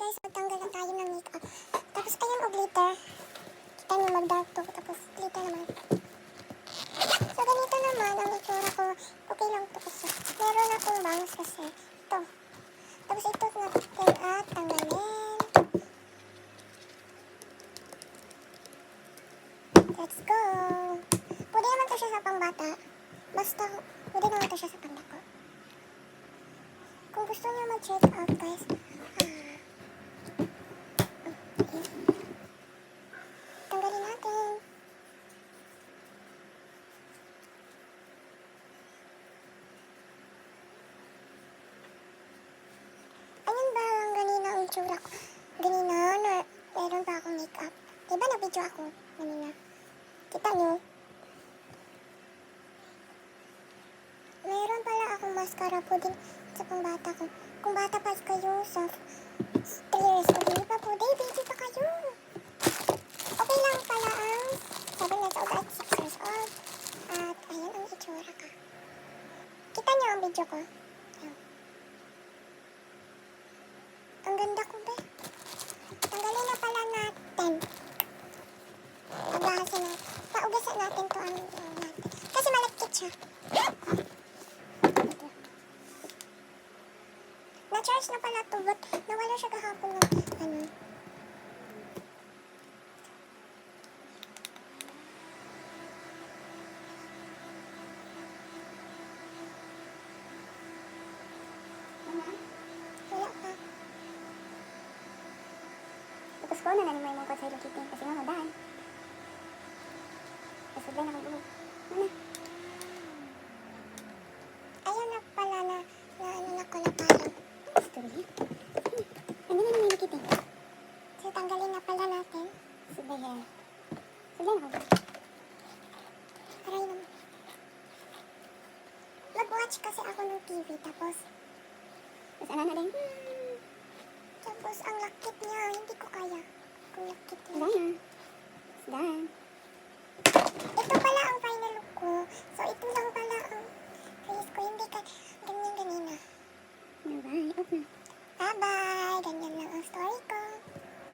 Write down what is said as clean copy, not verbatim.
guys, magtanggal na tayo ng makeup. Tapos ayan o glitter. Kita nyo mag-dark to. Tapos glitter naman. So ganito naman ang itsura ko. Okay lang to kasi. Meron akong bangs kasi. Ito. Tapos ito natin at tanggalin. Let's go! Pwede naman to siya sa pangbata. Basta, pwede naman to siya sa pandako. Kung gusto niyo mag-check out guys, tanggalin natin. Ayun ba ang ganina ang itsura ko? Ganina, meron pa akong makeup. Diba na-video ako ganina? Kita nyo? Meron pala akong mascara po din sa pangbata ko. Kung bata pa kayo sa 3 years old, hindi pa po, baby pa kayo. Okay lang pala ang 7 years old at 6 years old. At ayun ang itsura ka. Kita nyo ang video ko? Ayun. Ang ganda ko ba? Tanggalin na pala natin. Paugasan natin. Paugasan natin to ang natin. Kasi malagkit siya. Na-charge na pala to, but nawala siya kahapon ng ano. Wala pa. Tapos ko na nalimay mong kod sa Hello Kitty kasi nga madaan. Kasi ba na mag-ulog. Ano? Ayun na pala na ano na ko na parang. Story. Ano na Hello Kitty? So tanggalin na pala natin. Sige yan. Sige na ako. Aray naman. Mag-watch kasi ako ng TV tapos ano na rin? Tapos ang lakit niya, hindi ko kaya. Kung lakit niya. Done. It's done. Ito pala ang final look ko. So ito lang